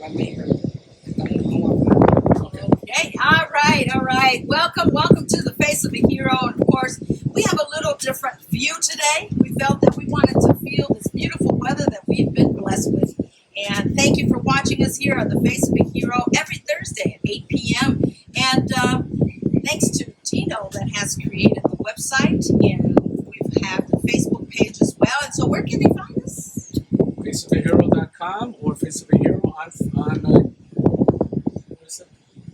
my mayor. Okay, all right. Welcome to the Face of a Hero. And of course, we have a little different view today. We felt that we wanted to feel this beautiful weather that we've been blessed with. And thank you for watching us here on the Face of a Hero every Thursday at 8 p.m. And thanks to Tino that has created the website, and we have the Facebook page as well. And so where can they find us? faceofahero.com or Face of a Hero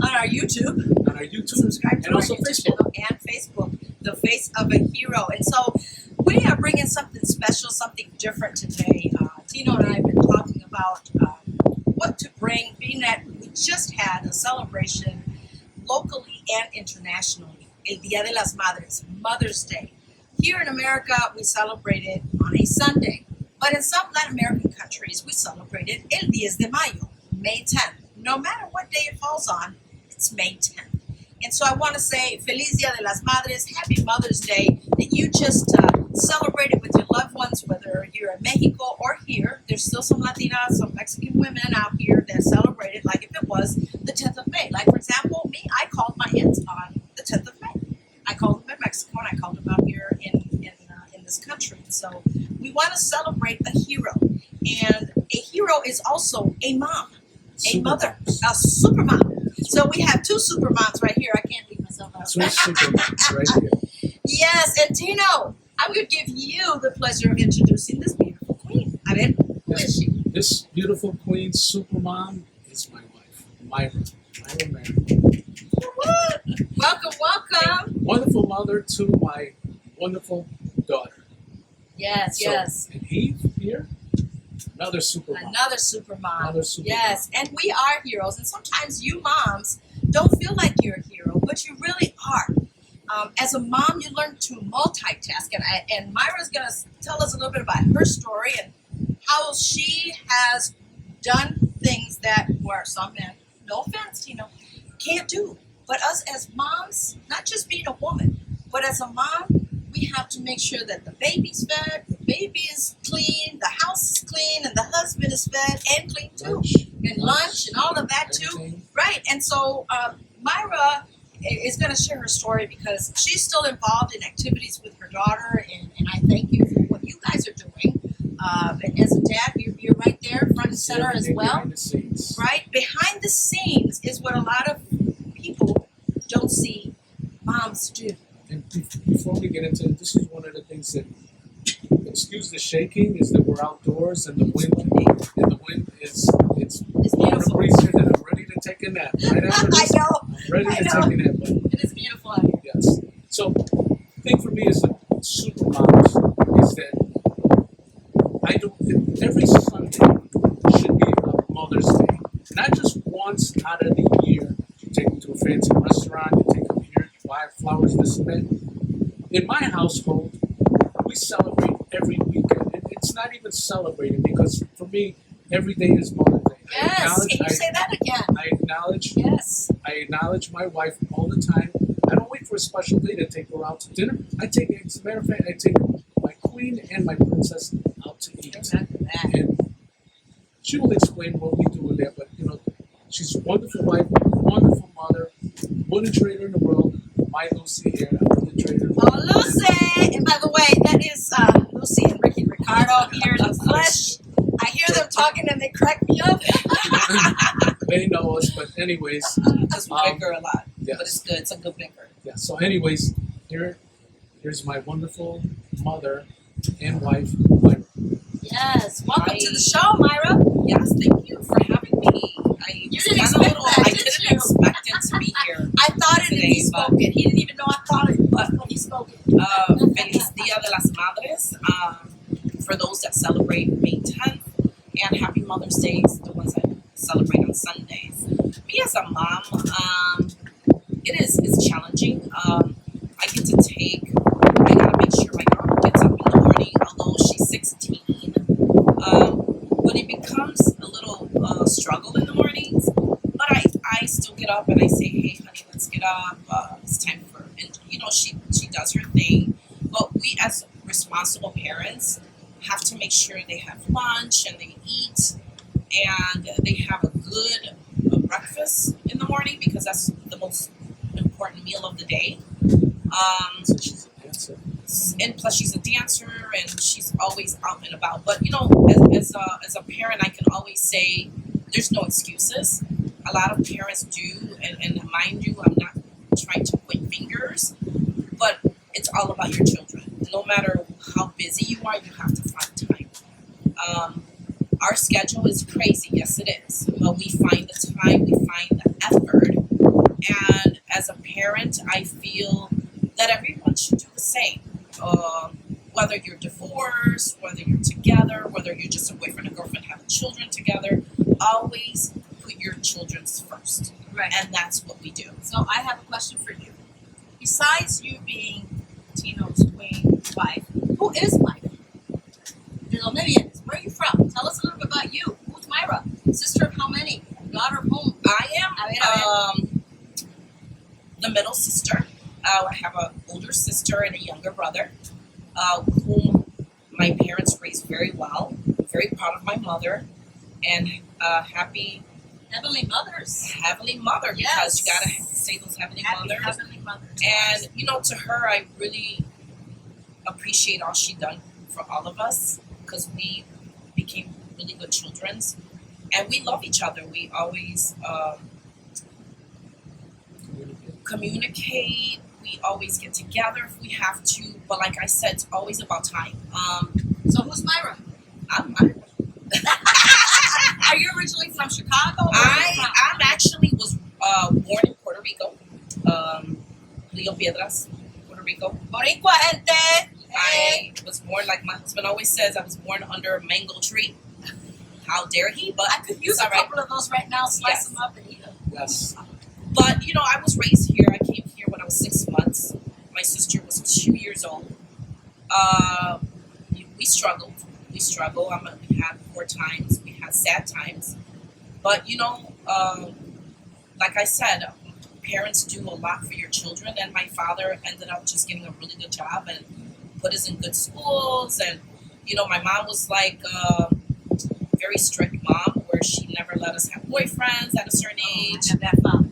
On our YouTube. On our YouTube. Subscribe to and our also YouTube Facebook. channel and Facebook, the Face of a Hero. And so we are bringing something special, something different today. Tino and I have been talking about what to bring, being that we just had a celebration locally and internationally, El Día de las Madres, Mother's Day. Here in America, we celebrate it on a Sunday. But in some Latin American countries, we celebrate it El 10 de Mayo, May 10th. No matter what day it falls on, it's May 10th. And so I want to say Feliz Dia de las Madres, Happy Mother's Day, that you just celebrated with your loved ones, whether you're in Mexico or here. There's still some Latinas, some Mexican women out here that celebrate it like if it was the 10th of May. Like, for example, me, I called my aunts on the 10th of May. I called them in Mexico, and I called them out here in this country. So we want to celebrate a hero. And a hero is also a mom, a mother, a super mom. So we have two super moms right here. I can't leave myself out. Two super moms right here. Yes, and Tino, I'm going to give you the pleasure of introducing this beautiful queen. A ver, who is she? This beautiful queen, super mom, is my wife, Mayra Marron. Welcome. Wonderful mother to my wonderful daughter. Yes. And Eve here, another super mom. Another super mom. Yes, and we are heroes. And sometimes you moms don't feel like you're a hero, but you really are. As a mom, you learn to multitask. And Mayra's going to tell us a little bit about her story and how she has done things that were some men, no offense, Tino, can't do. But us as moms, not just being a woman, but as a mom, we have to make sure that the baby's fed, the baby is clean, the house is clean, and the husband is fed and clean too. Lunch and all of that too. Everything. Right. And so Mayra is going to share her story because she's still involved in activities with her daughter, and I thank you for what you guys are doing. And as a dad, you're right there, front and center as well. Behind the scenes. Right? Behind the scenes is what a lot of people don't see moms do. And before we get into it, this is one of the things that, excuse the shaking, is that we're outdoors and the wind is it's beautiful. breezy and I'm ready to take a nap. Right after this, I know. I'm ready to take a nap. But It is beautiful out here. yes. So the thing for me is that super moms is that every Sunday should be a Mother's Day. Not just once out of the year. You take them to a fancy restaurant, you take them here, you buy flowers, this and that. In my household, we celebrate every weekend. It's not even celebrating because for me, every day is Mother's Day. Yes, can you say that again? I acknowledge my wife all the time. I don't wait for a special day to take her out to dinner. As a matter of fact, I take my queen and my princess out to eat. And she will explain what we do with that, but she's a wonderful wife, wonderful mother, wouldn't trade her in the world. My Lucy here, I wouldn't trade her. Oh, Lucy! And by the way, that is Lucy and Ricky Ricardo here in the flesh. I hear them talking and they crack me up. They know us, but anyways. Because we bicker a lot. Yes. But it's good. It's a good bicker. Yeah, so anyways, here's my wonderful mother and wife, Mayra. Yes, welcome to the show, Mayra. Yes, thank you for having me. You didn't expect that, I did didn't you? expect it to be here. I thought it and he Today, spoke it. He didn't even know I thought it, but when he spoke it. Feliz Dia de las Madres. For those that celebrate May 10th. And Happy Mother's Day, the ones that celebrate on Sundays. Me as a mom, it's challenging. I gotta make sure my daughter gets up in the morning, although she's 16. When it becomes a little struggle in the mornings, but I still get up and I say, hey honey, let's get up. It's time for, and she does her thing. But we as responsible parents have to make sure they have lunch and they eat and they have a good breakfast in the morning because that's the most important meal of the day. So she's a dancer. And plus, she's a dancer and she's always out and about. But as a parent, I can always say there's no excuses. A lot of parents do, and mind you, I'm not trying to point fingers, but it's all about your children. No matter how busy you are, you have to find time. Our schedule is crazy, yes it is, but we find the time, we find the effort, and as a parent, I feel that everyone should do the same. Whether you're divorced, whether you're together, whether you're just a boyfriend and girlfriend having children together, always put your children first. Right. And that's what we do. So I have a question for you. Besides you being Tino's twin wife, who is Mayra? Where are you from? Tell us a little bit about you. Who's Mayra? Sister of how many? Daughter of whom? I am the middle sister. I have an older sister and a younger brother, whom my parents raised very well. I'm very proud of my mother, and happy Heavenly Mothers. Heavenly Mother, because Yes. you gotta say those Heavenly Happy Mothers. Heavenly Mothers. And to her, I really appreciate all she done for all of us because we became really good children, and we love each other. We always communicate. We always get together if we have to. But like I said, it's always about time. So who's Mayra? I'm Mayra. Are you originally from Chicago? Or I'm actually was born in Puerto Rico, Rio Piedras, Puerto Rico. Boricua gente. I was born, like my husband always says, I was born under a mango tree. How dare he? But I could use it's a all right. couple of those right now, slice Yes. them up and eat them. Yes. But I was raised here. I came here when I was 6 months. My sister was 2 years old. We struggled. We struggled. We had poor times. We had sad times. But like I said, parents do a lot for your children. And my father ended up just getting a really good job and put us in good schools. And my mom was like very strict mom, where she never let us have boyfriends at a certain age. I have that father.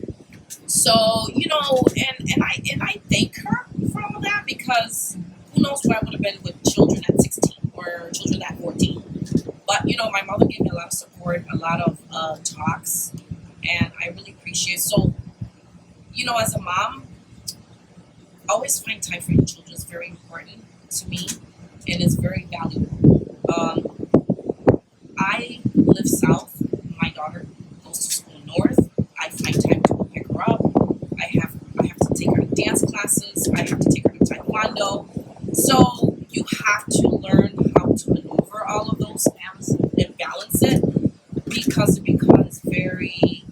So, and I thank her for all of that, because who knows where I would have been with children at 16 or children at 14. But, my mother gave me a lot of support, a lot of talks, and I really appreciate it. So, as a mom, always find time for your children is very important to me, and it's very valuable. I live south. My daughter goes to school north. I find time to pick her up. I have to take her to dance classes. I have to take her to taekwondo. So you have to learn how to maneuver all of those and balance it, because it becomes very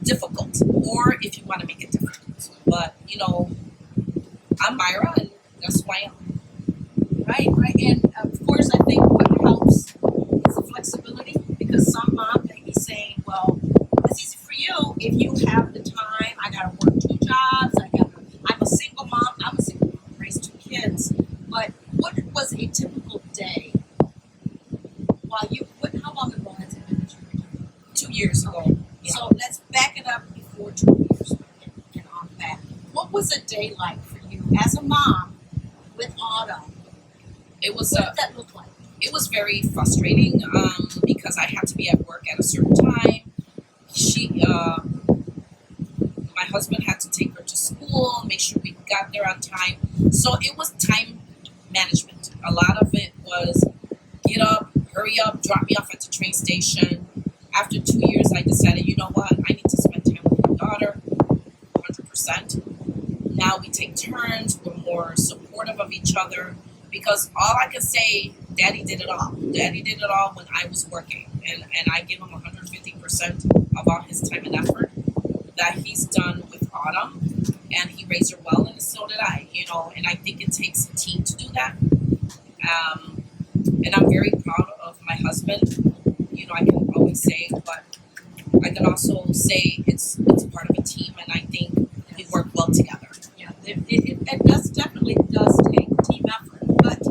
difficult. Or if you want to make it difficult. But I'm Mayra, and that's who I am. Right. And of course, I think what helps is the flexibility, because some moms may be saying, well, it's easy for you if you have the time. I got to work 2 jobs. I'm a single mom. I'm a single mom. I raised 2 kids. But what was a typical day how long ago has it been that you were 2 years ago. Okay. Yeah. So let's back it up before 2 years and on back. What was a day like for you as a mom with Autumn? It was What did that look like? It was very frustrating because I had to be at work at a certain time. My husband had to take her to school, make sure we got there on time. So it was time management. A lot of it was get up, hurry up, drop me off at the train station. After 2 years, I decided, you know what, I need to spend time with my daughter, 100%. Now we take turns, we're more supportive of each other. Because all I could say, Daddy did it all. Daddy did it all when I was working. And I give him 150% of all his time and effort that he's done with Autumn. And he raised her well, and so did I. And I think it takes a team to do that. And I'm very proud of my husband. I can always say, but I can also say it's part of a team, and I think we work well together. Yeah, it definitely does take team effort. But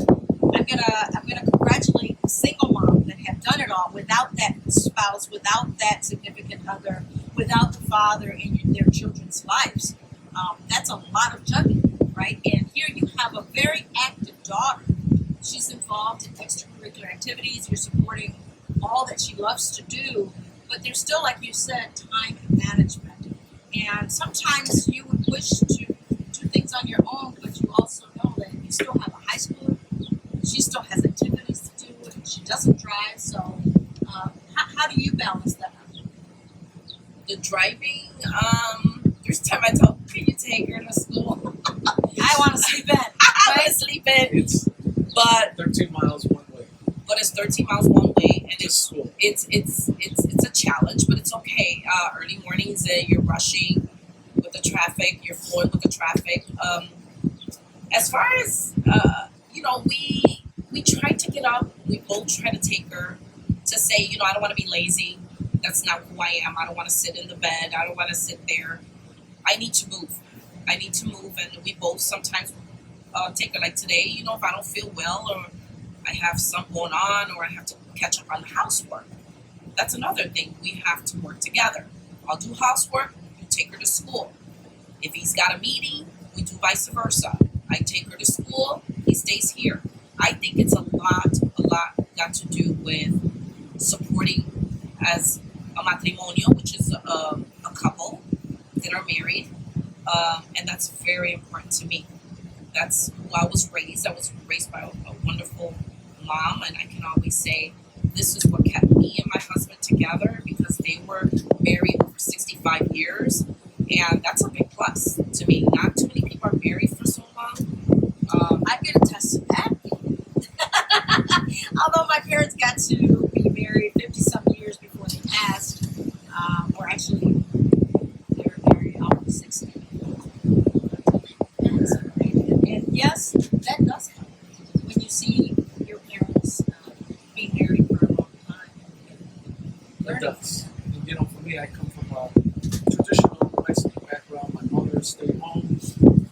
I'm gonna congratulate the single mom that have done it all without that spouse, without that significant other, without the father in their children's lives. That's a lot of juggling, right? And here you have a very active daughter. She's involved in extracurricular activities. You're supporting all that she loves to do, but there's still, like you said, time management. And sometimes you would wish to do things on your own, but you also know that you still have a high schooler. She still has activities to do, and she doesn't drive. So, how do you balance that out? The driving, there's time I tell, can you take her to school? I want to sleep in. I want to sleep in. It's But 13 miles one way it's 13 miles one way, and to school. it's a challenge, but it's okay. Early mornings, you're rushing with the traffic, you're flowing with the traffic. As far as we try to get up. We both try to take her to say, I don't want to be lazy. That's not who I am. I don't want to sit in the bed. I don't want to sit there. I need to move. And we both sometimes take her. Like today, if I don't feel well or I have something going on or I have to catch up on housework. That's another thing. We have to work together. I'll do housework, you take her to school. If he's got a meeting, we do vice versa. I take her to school, he stays here. I think it's a lot got to do with supporting as a matrimonio, which is a couple that are married. And that's very important to me. That's who I was raised. I was raised by a wonderful mom, and I can always say this is what kept me and my husband together because they were married for 65 years, and that's a big plus to me. Not too many people are married for so long. I can attest to that. Although my parents got to be married 50-some years before they passed, or actually they were married almost 60. And yes, that does help when you see your parents being married for a long time. It does. And, for me, I come from a traditional Mexican background. My mother stayed home,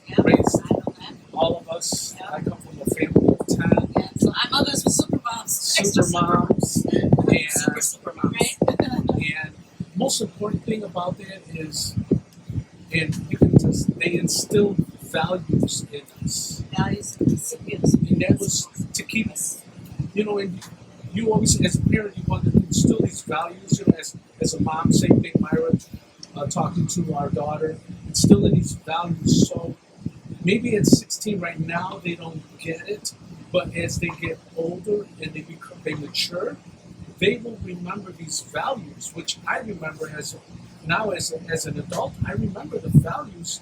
Yeah, raised I know that. all of us. Yeah. I come from a family of 10 Yeah, so I'm others with super moms. super moms. Super moms. Right? And most important thing about that is, and you can just, they instill values in us. Values and principles. And that was to keep us, and you always, as a parent, you want to instill these values, as a mom, same thing, Mayra, talking to our daughter, instilling these values. So maybe at 16 right now, they don't get it, but as they get older and they mature, they will remember these values, which I remember as an adult. I remember the values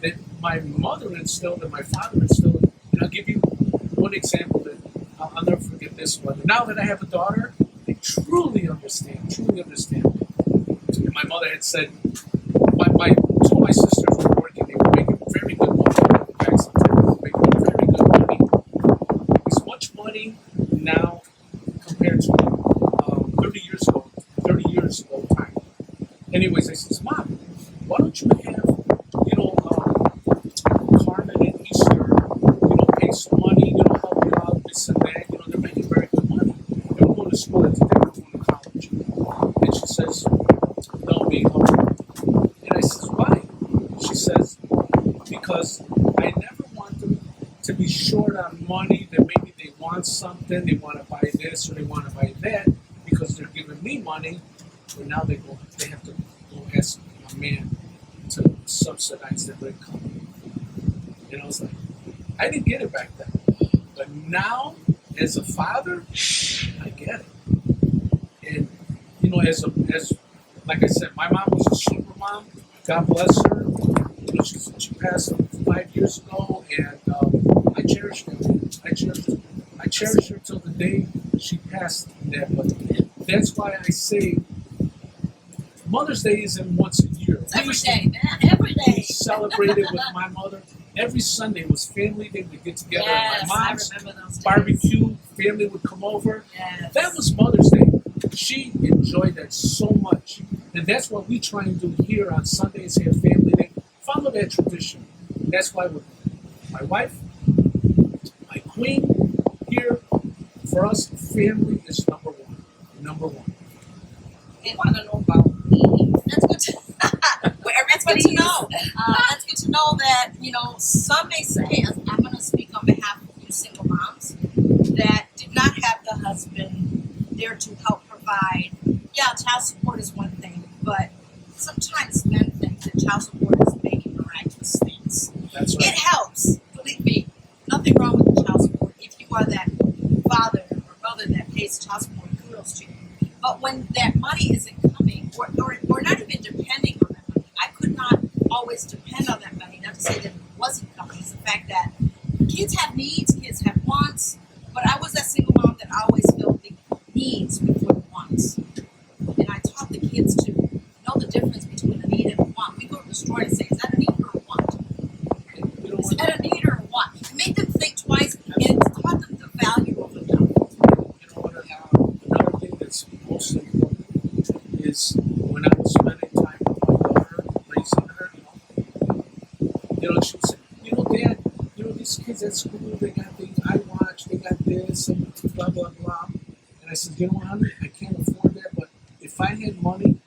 that my mother instilled and my father instilled. And I'll give you one example that I'll never forget this one. Now that I have a daughter, I truly understand. And my mother had said, two of my sisters were working. They were making very good money. Back sometimes, they were making very good money. As much money now compared to 30 years ago time. Anyways, I says, Mom, why don't you have, Carmen and Easter, pay some money, help you out, this and that. They're making very good money. They were going to school at the day, they were going to college. And she says, no, me. And I says, why? She says, because I never want them to be short on money, that maybe they want something, they want to buy this or they want to buy that, because they're giving me money, but now they have to go ask a man to subsidize their income. And I was like, I didn't get it back then. But now, as a father, I get it. And, as like I said, my mom was a super mom. God bless her. She passed 5 years ago, and I cherish her. I cherish her till the day she passed that. But that's why I say Mother's Day isn't once a year. Every day, man, every day. We celebrated with my mother. Every Sunday was family day. We'd get together Yes, at my mom's, I remember those days. barbecue, family would come over. Yes. That was Mother's Day. She enjoyed that so much. And that's what we try and do here on Sundays here, family day. Follow that tradition. And that's why with my wife, my queen, here, for us, family is number one. Number one. They want to know about me. That's good to Where That's good to know. That's good to know that, some may say, I'm going to speak on behalf of you single moms, that did not have the husband there to help provide. Yeah, child support is one thing, but sometimes men think that child support is making miraculous things. That's It helps, believe me. Nothing wrong with child support. If you are that father or mother that pays child support, kudos to you. But when that money isn't coming, or not even depending on that money, I could not always depend on that money. Not to say that it wasn't coming. It's the fact that kids have needs, kids have wants, but I was that single mom that always felt the needs before the wants. And I taught the kids to know the difference between a need and a want. We go to the store and say, is that a need or a want? Is that a need or a want? It made them think twice, and it taught them the value of a dollar. Another thing that's most important is when I was spending time with my daughter, raising her, she would say, Dad, these kids at school, they got things I watch, they got this, and blah, blah, blah. And I said, honey, I can't afford that, but if I had money,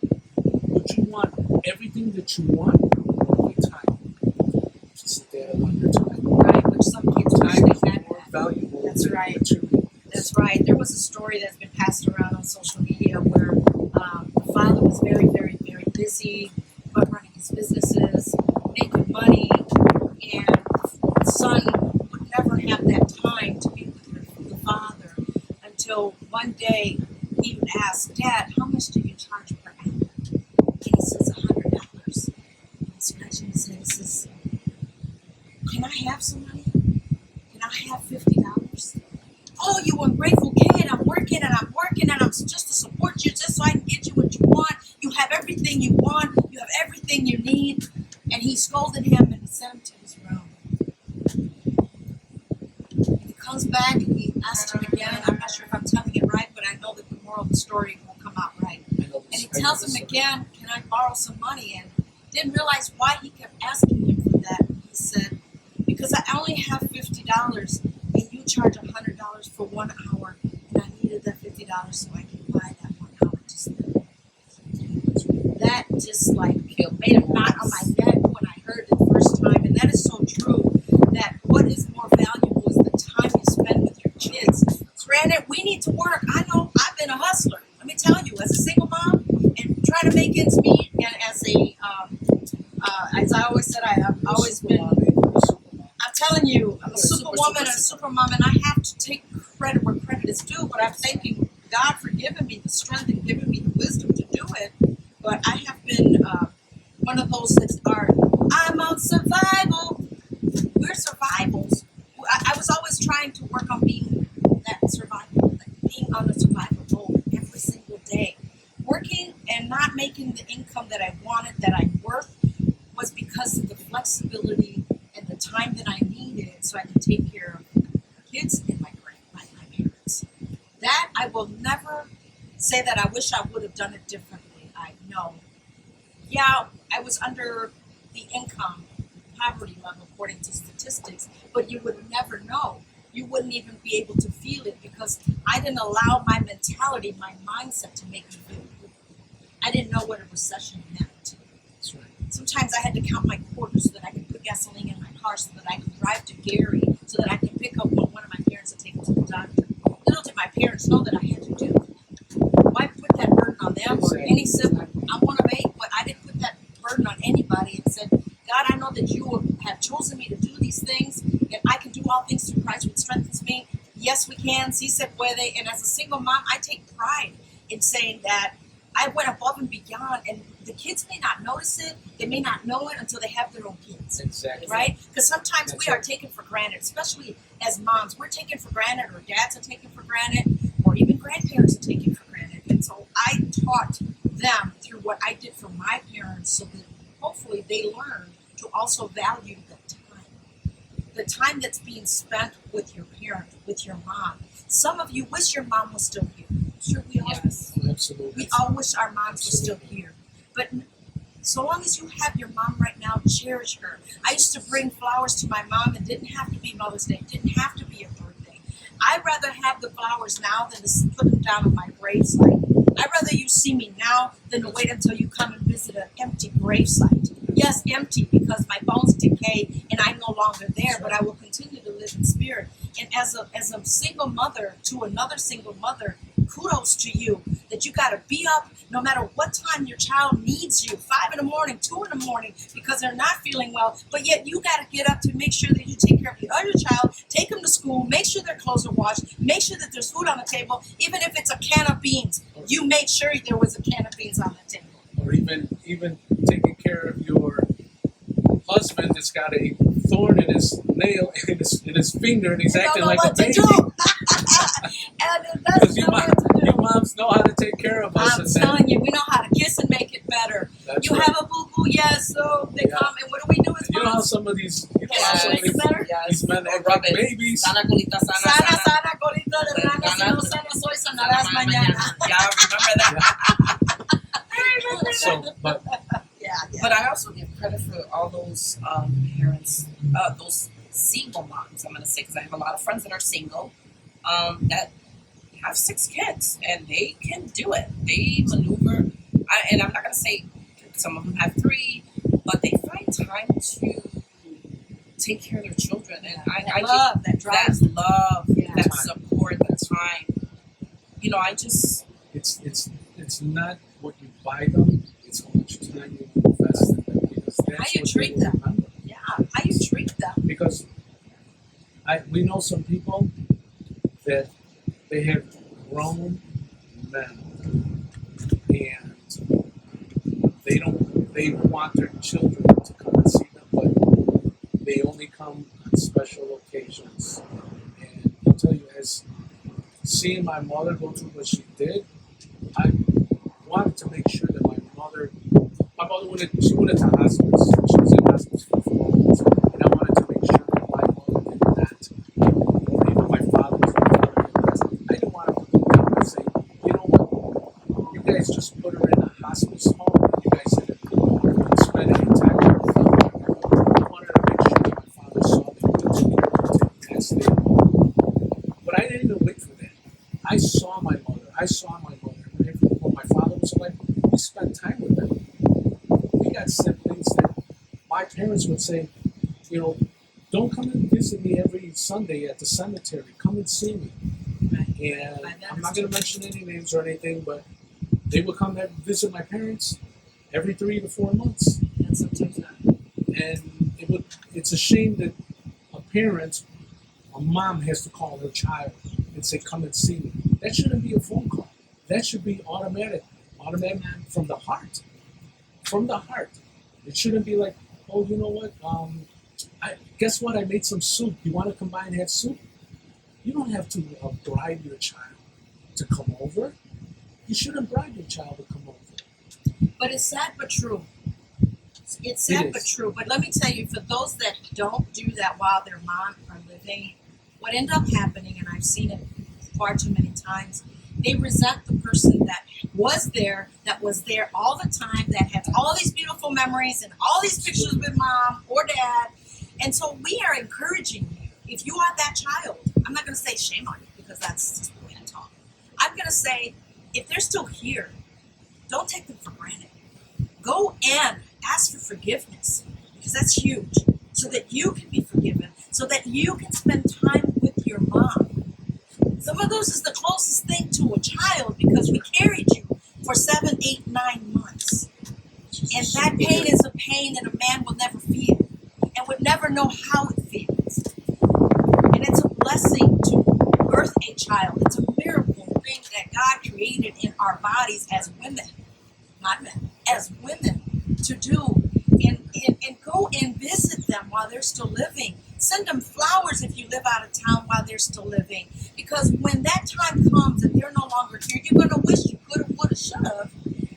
would you want everything that you want or only time? She said, Dad, I want your time. Right, which some kids wish Time is they had more that. valuable That's than right. material. That's right. There was a story that's been passed around on social media where the father was very, very, very busy, but running his businesses, making money, and the son would never have that time to be with the father until one day he would ask, Dad, how much do you charge per hour? And he says, $100. And he's scratching his head and says, can I have some money? Can I have $50? Oh, you ungrateful kid, I'm working and I'm just to support you, just so I can get you what you want. You have everything you want. You have everything you need. And he scolded him and sent him to his room. And he comes back and he asked him again. I'm not sure if I'm telling it right, but I know that the moral of the story will come out right. And he tells him again, can I borrow some money? And didn't realize why he kept asking him for that. And he said, because I only have $50 and you charge $100 for 1 hour, and I needed that $50 so I can buy that 1 hour to spend. That just made a knot on my neck when I heard it the first time, and that is so true. That what is more valuable is the time you spend with your kids. Granted, we need to work. I know I've been a hustler. Let me tell you, as a single mom and trying to make ends meet, and as I always said, I've always been. I'm telling you, I'm a superwoman and a supermom, and I have to take credit where credit is due, but I'm thanking God for giving me the strength and giving me the wisdom to do it. But I have been one of those that I'm on survival. We're survivals. I was always trying to work on being that survival, being on a survival mode every single day. Working and not making the income that I wanted, that I'm worth, was because of the flexibility and the time that I needed so I could take care of kids and my parents. That I will never say that I wish I would have done it differently. I know. Yeah, I was under the income poverty level according to statistics, but you would never know. You wouldn't even be able to feel it because I didn't allow my mentality, my mindset to make me feel good. I didn't know what a recession meant. That's right. Sometimes I had to count my quarters so that I could put gasoline in my car, so that I could drive to Gary, so that I could pick up one of my parents and take them to the doctor. Little did my parents know that I had to do that. Why put that burden on them or any sibling? I'm one of 8, but I didn't put that burden on anybody and said, God, I know that you have chosen me to do these things, and I can do all things through Christ which strengthens me. Yes, we can. Si se puede. And as a single mom, I take pride in saying that I went above and beyond, and the kids may not notice it. They may not know it until they have their own kids. Exactly. Right? Because sometimes That's we are right. taken for granted, especially as moms. We're taken for granted, or dads are taken for granted, or even grandparents are taken for granted. And so I taught them through what I did for my parents so that hopefully they learn to also value the time that's being spent with your parent, with your mom. Some of you wish your mom was still here. Sure, we all Yes. Absolutely. we all wish our moms were still here. But so long as you have your mom right now, cherish her. I used to bring flowers to my mom. It didn't have to be Mother's Day. It didn't have to be a birthday. I'd rather have the flowers now than to put them down on my gravesite. I'd rather you see me now than to wait until you come and visit an empty gravesite. Yes, empty, because my bones decay and I'm no longer there, but I will continue to live in spirit. And as a single mother to another single mother, kudos to you that you got to be up no matter what time your child needs you, 5 in the morning, 2 in the morning, because they're not feeling well, but yet you got to get up to make sure that you take care of the other child, take them to school, make sure their clothes are washed, make sure that there's food on the table, even if it's a can of beans. You made sure there was a can of beans on the table. Or even taking care of your husband that's got a thorn in his nail in his finger and he's acting like a baby. And that's You moms know how to take care of us. I'm telling you, we know how to kiss and make it better. That's you right. have a boo-boo, yes, so they come, and what do we do as You know how moms? some of these, Make it better? these men act like babies. Sana colita, sana, Sana, sana. sana, colita de rana, si no sana soy, sanarás mañana. Yeah, remember that. So, but Yeah. But I also give credit for all those parents, those single moms, I'm going to say, because I have a lot of friends that are single that have 6 kids, and they can do it. They maneuver, and I'm not going to say some of them have 3, but they find time to take care of their children. And I love that drives that love, Yeah. that support, that time. You know, I just... it's not what you buy them, it's how much time you invest in them, because that's How you what treat they will them. remember. Yeah, how you treat them. Because we know some people that they have grown men and they want their children to come and see them, but they only come on special occasions. And I'll tell you, as seeing my mother go through what she did, I wanted to make sure that my mother went into hospice. She was in hospice for 4 months, and I wanted to make sure that my mother did not. Even my father was I didn't want to put them down and say, you know what, you guys just put her in a hospice home, and you guys didn't spend any time with her. I wanted to make sure that my father saw that he was taking that step. But I didn't even wait for that. I saw my mother. When my father was alive, we spent time with them. We got siblings that my parents would say, you know, don't come and visit me every Sunday at the cemetery. Come and see me. And I'm not going to mention any names or anything, but they would come and visit my parents every 3 to 4 months. And sometimes not. And it's a shame that a mom has to call her child and say, come and see me. That shouldn't be a phone call. That should be automatic from the heart. From the heart. It shouldn't be like, oh, you know what? Guess what? I made some soup. You want to come by and have soup? You don't have to bribe your child to come over. You shouldn't bribe your child to come over. But it's sad but true. It's sad but true. But let me tell you, for those that don't do that while their mom are living, what ends up happening, and I've seen it far too many times, they resent the person that was there all the time, that has all these beautiful memories and all these pictures with mom or dad. And so we are encouraging you, if you are that child, I'm not going to say shame on you, because that's just the way I talk. I'm going to say, if they're still here, don't take them for granted. Go and ask for forgiveness, because that's huge, so that you can be forgiven, so that you can spend time with your mom. Some of those is the closest thing to a child, because we carried you for 7, 8, 9 months. And that pain is a pain that a man will never feel and would never know how it feels. And it's a blessing to birth a child. It's a miracle thing that God created in our bodies as women, not men, as women to do. And go and visit them while they're still living. Send them flowers if you live out of town while they're still living. Because when that time comes and they're no longer here, you're going to wish you could have, would have, should have.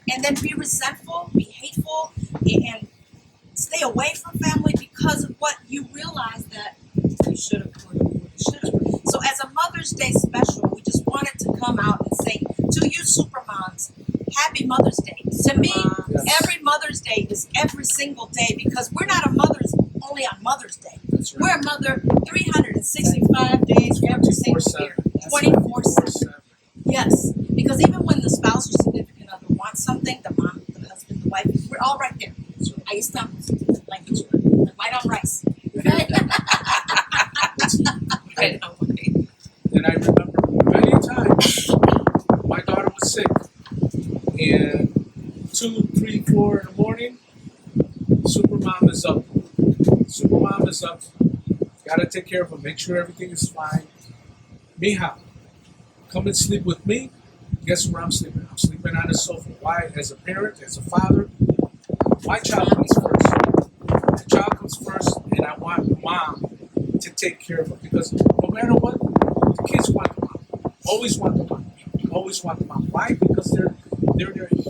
And then be resentful, be hateful, and stay away from family because of what you realize that you should have, could have, would have, should have. So as a Mother's Day special, we just wanted to come out and say to you supermoms, Happy Mother's Day. To me, every Mother's Day is every single day, because we're not a mother's only on Mother's Day. That's right. We're a mother 365 days every single year, 24/7. Yes, because even when the spouse or significant wants something, the mom, the husband, the wife, we're all right there. Ahí estamos, like white on rice. Okay? I know. And I remember many times my daughter was sick, and 2, 3, 4 in the morning, Supermom is up. Supermom is up. Gotta take care of her, make sure everything is fine. Mija, come and sleep with me. Guess where I'm sleeping? I'm sleeping on the sofa. Why? As a parent, as a father, my child comes first. My child comes first, and I want mom to take care of her because no matter what, the kids want the mom. Always want the mom. Always want the mom. Why? Because they're their heroes.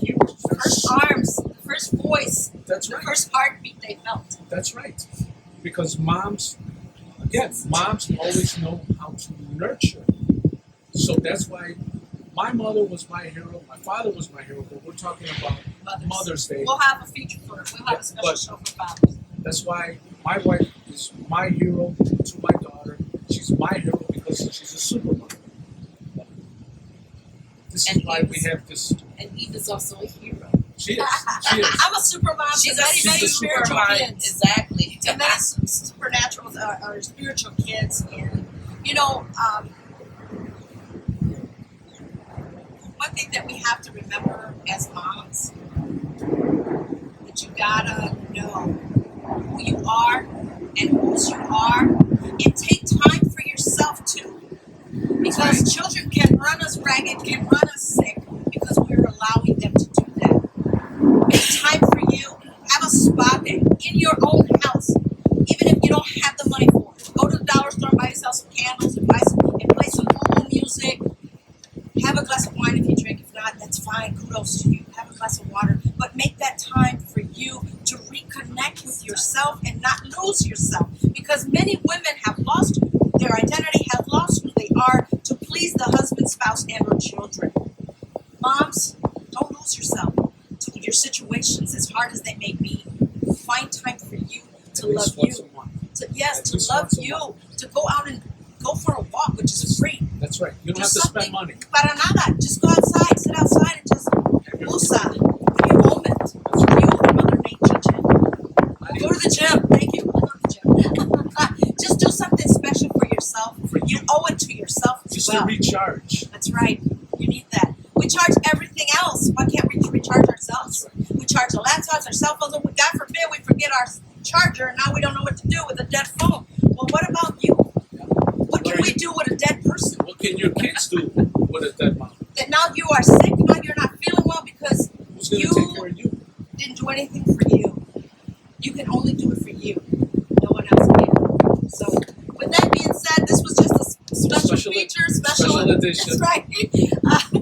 They're First arms, the first voice, That's the right. first heartbeat they felt. That's right. Because moms, again, moms always know how to nurture. So that's why my mother was my hero, my father was my hero, but we're talking about Mother's Day. We'll have a feature for it. We'll have a special But- show for fathers. That's why my wife is my hero to my daughter. She's my hero because she's a supermom. This is And why we have this. And Eve is also a hero. She is. She is. I'm a super mom She's to many, she's many a spiritual supermom. kids. Exactly. To many supernatural or spiritual kids. And, you know, one thing that we have to remember as moms, that you gotta know who you are and whose you are, and take time for yourself too. Because children can run us ragged, can run us sick, because we're allowing them to do that. Make time for you. Have a spa day in your own house, even if you don't have the money for it. Go to the dollar store and buy yourself some candles and play some home music. Have a glass of wine if you drink. If not, that's fine. Kudos to you. Have a glass of water. But make that time for you to reconnect with yourself and not lose yourself. Because many women have lost their identity, have lost who they are to please the husband, spouse, and or children. Moms, don't lose yourself to your situations, as hard as they may be. Find time for you to At love least you. once a month. To, yes, At to least love once a you. month. To go out and go for a walk, which is free. That's right. You don't Do have to something. spend money. Para nada. Just go outside, sit outside, and just Have your- usa. Have your moment. That's right. You and Mother Nature, Jim. Go to the gym. Thank you. I love the gym. Just do something special for yourself. For you. You owe it to yourself as Just well. to recharge. That's right. You need that. We charge everything else. Why can't we recharge ourselves? We charge our laptops, our cell phones. God forbid we forget our charger, and now we don't know what to do with a dead phone. Well, what about you? What can we do with a dead person? What can your kids do with a dead mom? That now you are sick, now you're not feeling well because Who's going to You- take care of you? didn't do anything for you. You can only do it for you. No one else can. So, with that being said, this was just a special feature, special edition. That's right.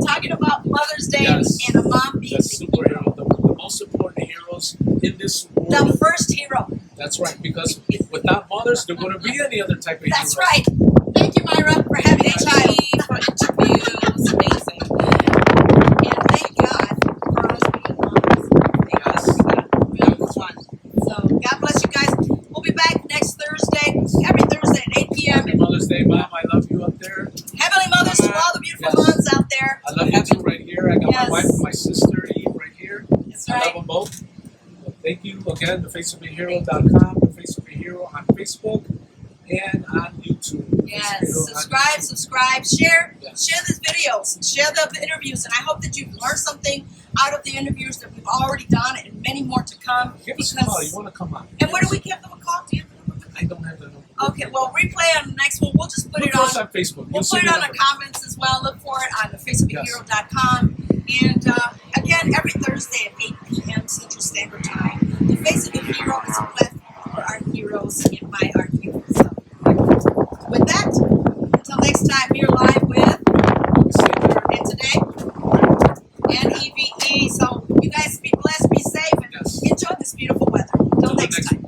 Talking about Mother's Day Yes. and a mom being That's the superhero, the most important heroes in this world. The first hero. That's right, because without mothers, there wouldn't be any other type of That's heroes. right. Thank you, Mayra, for having a child. For interviews, amazing. And thank God for us being moms. Thank God for that. Really was fun. So, God bless you guys. We'll be back next Thursday, every Thursday at 8 p.m. Happy Mother's Day, Mom. I love you up there. Heavenly Mothers to all the beautiful Yes. moms out there. I love you too right here. I got Yes. my wife and my sister, Eve, right here. That's I love right. them both. Well, thank you again, thefaceofahero.com, The Face of a Hero on Facebook and on YouTube. The Face of a Yes. Hero on Subscribe, share Yes. these videos, share the interviews, and I hope that you've learned something out of the interviews that we've already done and many more to come. YouTube. Give us a call. You want to come on? And where do we give them a call? Do you have the number? I don't have the number. Okay, well, replay on the next one. We'll just put Look it for us on. on Facebook. We'll see put it the on the number. comments as well. Look for it on thefaceofahero.com. And again, every Thursday at 8 p.m. Central Standard Time. The Face of a Hero is a platform for our heroes and by our heroes. So, with that, until next time, we're live with and today and EVE. So you guys be blessed, be safe, and Yes. enjoy this beautiful weather. Until Till the next next time.